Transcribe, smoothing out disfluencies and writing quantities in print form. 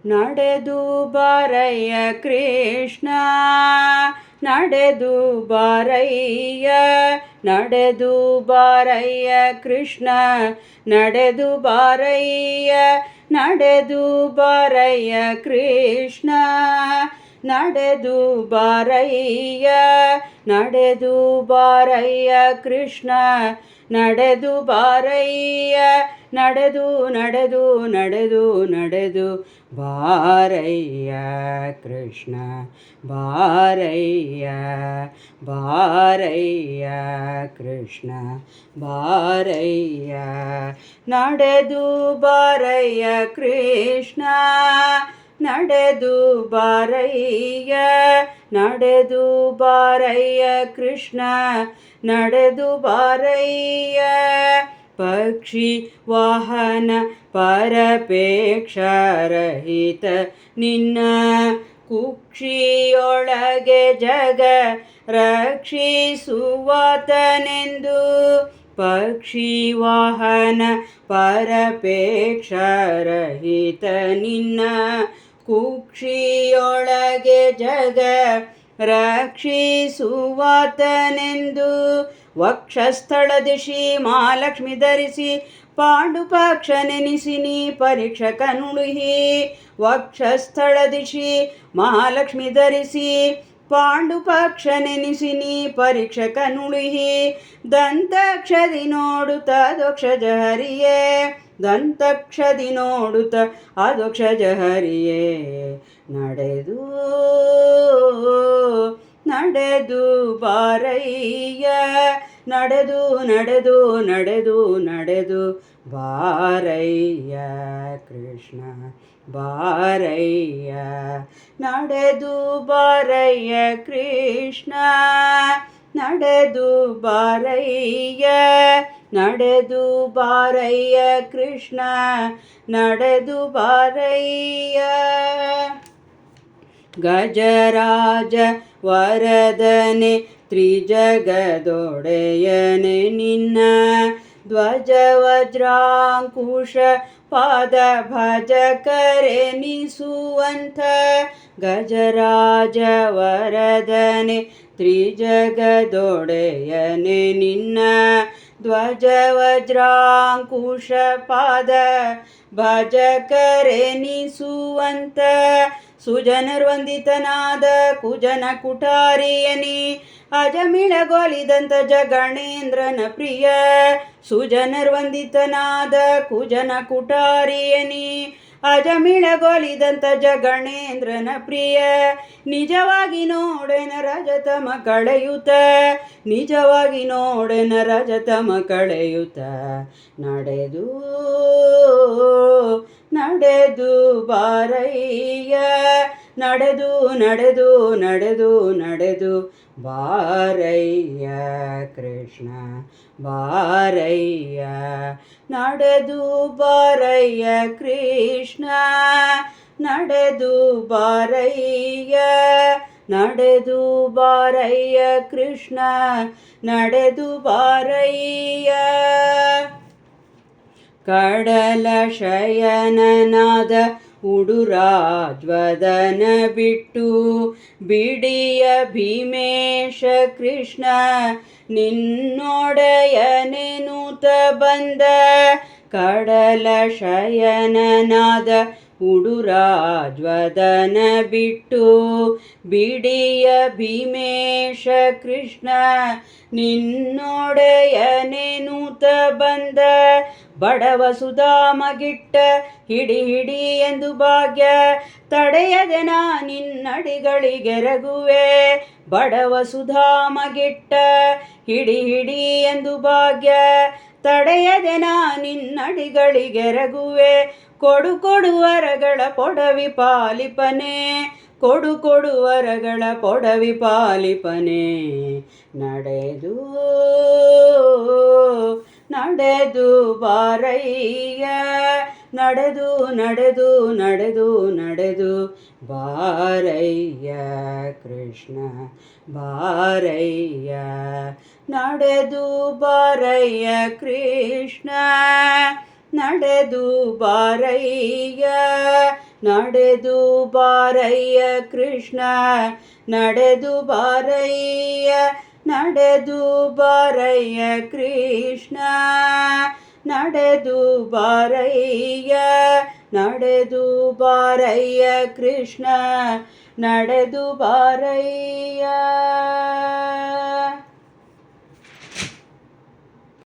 ನಡೆದು ಬಾರಯ್ಯ ಕೃಷ್ಣ, ನಡೆದು ಬಾರಯ್ಯ, ನಡೆದು ಬಾರಯ್ಯ ಕೃಷ್ಣ, ನಡೆದು ಬಾರಯ್ಯ, ನಡೆದು ಬಾರಯ್ಯ ಕೃಷ್ಣ, ನಡೆದು ಬಾರಯ್ಯ, ನಡೆದು ಬಾರಯ್ಯ ಕೃಷ್ಣ, ನಡೆದು ಬಾರಯ್ಯ, ನಡೆದು ನಡೆದು ನಡೆದು ನಡೆದು ಬಾರಯ್ಯ ಕೃಷ್ಣ, ಬಾರಯ್ಯ, ಬಾರಯ್ಯ ಕೃಷ್ಣ, ಬಾರಯ್ಯ, ನಡೆದು ಬಾರಯ್ಯ ಕೃಷ್ಣ, ನಡೆದು ಬಾರಯ್ಯ, ನಡೆದು ಬಾರಯ್ಯ ಕೃಷ್ಣ, ನಡೆದು ಬಾರಯ್ಯ, ಪಕ್ಷಿ ವಾಹನ ಪರಪೇಕ್ಷರಹಿತ ನಿನ್ನ ಕುಕ್ಷಿಯೊಳಗೆ ಜಗ ರಕ್ಷಿಸುವಾತನೆಂದು, ಪಕ್ಷಿ ವಾಹನ ಪರಪೇಕ್ಷರಹಿತ ನಿನ್ನ ಕುಕ್ಷಿಯೊಳಗೆ ಜಗ ರಕ್ಷಿಸುವಾತನೆಂದು, ವಕ್ಷಸ್ಥಳದಿ ಶ್ರೀ ಮಹಾಲಕ್ಷ್ಮಿ ಧರಿಸಿ ಪಾಂಡುಪಕ್ಷ ನೆನೆಸಿ ನೀ ಪರೀಕ್ಷಕ ನುಡುಹಿ, ವಕ್ಷಸ್ಥಳದಿ ಶ್ರೀ ಮಹಾಲಕ್ಷ್ಮಿ ಧರಿಸಿ ಪಾಂಡುಪಕ್ಷ ನೆನೆಸಿ ನೀ ಪರೀಕ್ಷಕ ನುಡುಹಿ, ದಂತಕ್ಷದಿ ನೋಡುತ್ತ ದೋಕ್ಷಜ ಹರಿಯೇ, ದಂತಕ್ಷದಿ ನೋಡುತ್ತ ಅದೋಕ್ಷಜ ಹರಿಯೇ, ನಡೆದು ನಡೆದು ಬಾರಯ್ಯ, ನಡೆದು ನಡೆದು ನಡೆದು ನಡೆದು ಬಾರಯ್ಯ ಕೃಷ್ಣ, ಬಾರಯ್ಯ, ನಡೆದು ಬಾರಯ್ಯ ಕೃಷ್ಣ, ನಡೆದು ಬಾರಯ್ಯ, ನಡೆದು ಬಾರಯ್ಯ ಕೃಷ್ಣ, ನಡೆದು ಬಾರಯ್ಯ. ಗಜರಾಜ ವರದನೆ ತ್ರಿಜಗದೊಡೆಯನೆ ನಿನ್ನ ಧ್ವಜ ವಜ್ರಾಂಕುಶ ಪಾದ ಭಜಕರೆನಿಸುವಂಥ, ಗಜರಾಜ ವರದನೆ ತ್ರಿಜಗದೊಡೆಯನೆ ನಿನ್ನ ಧ್ವಜ ವಜ್ರಾಂಕುಶ ಪಾದ ಭಜಕರೆನಿಸುವಂಥ, ಸುಜನರ್ವಂದಿತನಾದ ಕುಜನ ಕುಟಾರಿಯನಿ ಅಜಮಿಳಗೊಲಿದಂತ ಜಗಣೇಂದ್ರನ ಪ್ರಿಯ, ಸುಜನರ್ವಂದಿತನಾದ ಕುಜನ ಕುಟಾರಿಯನಿ ಅಜಮಿಳಗೊಲಿದಂತ ಜಗಣೇಂದ್ರನ ಪ್ರಿಯ, ನಿಜವಾಗಿ ನೋಡೆನ ರಜತಮ ಕಳೆಯುತ್ತ, ನಿಜವಾಗಿ ನೋಡೆನ ರಜತಮ ಕಳೆಯುತ್ತ, ನಡೆದು ನಡೆದು ಬಾರಯ್ಯ, ನಡೆದು ನಡೆದು ನಡೆದು ನಡೆದು ಬಾರಯ್ಯ ಕೃಷ್ಣ, ಬಾರಯ್ಯ, ನಡೆದು ಬಾರಯ್ಯ ಕೃಷ್ಣ, ನಡೆದು ಬಾರಯ್ಯ, ನಡೆದು ಬಾರಯ್ಯ ಕೃಷ್ಣ, ನಡೆದು ಬಾರಯ್ಯ. ಕಡಲ ಶಯನನಾದ ಉಡುರಾಜ್ವದನ ಬಿಟ್ಟು ಬಿಡಿಯ ಭೀಮೇಶ ಕೃಷ್ಣ ನಿನ್ನೊಡೆಯನೆನುತ ಬಂದ, ಕಡಲ ಶಯನನಾದ ಉಡುರಾಜ್ವದನ ಬಿಟ್ಟು ಬಿಡಿಯ ಭೀಮೇಶ ಕೃಷ್ಣ ನಿನ್ನೊಡೆಯನೆನುತ ಬಂದ, ಬಡವ ಸುಧಾಮಗಿಟ್ಟ ಹಿಡಿ ಹಿಡಿ ಎಂದು ಭಾಗ್ಯ ತಡೆಯದೆ ನಾ ನಿನ್ನಡಿಗಳಿಗೆರಗುವೆ, ಬಡವ ಸುಧಾಮಗಿಟ್ಟ ಹಿಡಿ ಹಿಡಿ ಎಂದು ಭಾಗ್ಯ ತಡೆಯದೆ ನಾ ನಿನ್ನಡಿಗಳಿಗೆರಗುವೆ, ಕೊಡು ಕೊಡುವರಗಳ ಪೊಡವಿ ಪಾಲಿಪನೆ, ಕೊಡು ಕೊಡುವರಗಳ ಪೊಡವಿ ಪಾಲಿಪನೆ, ನಡೆದು ನಡೆದು ಬಾರಯ್ಯ, ನಡೆದು ನಡೆದು ನಡೆದು ನಡೆದು ಬಾರಯ್ಯ ಕೃಷ್ಣ, ಬಾರಯ್ಯ, ನಡೆದು ಬಾರಯ್ಯ ಕೃಷ್ಣ, ನಡೆದು ಬಾರಯ್ಯ, ನಡೆದು ಬಾರಯ್ಯ ಕೃಷ್ಣ ನಡೆದು ಬಾರಯ್ಯ ನಡೆದು ಬಾರಯ್ಯ ಕೃಷ್ಣ ನಡೆದು ಬಾರಯ್ಯ ನಡೆದು ಬಾರಯ್ಯ ಕೃಷ್ಣ ನಡೆದು ಬಾರಯ್ಯ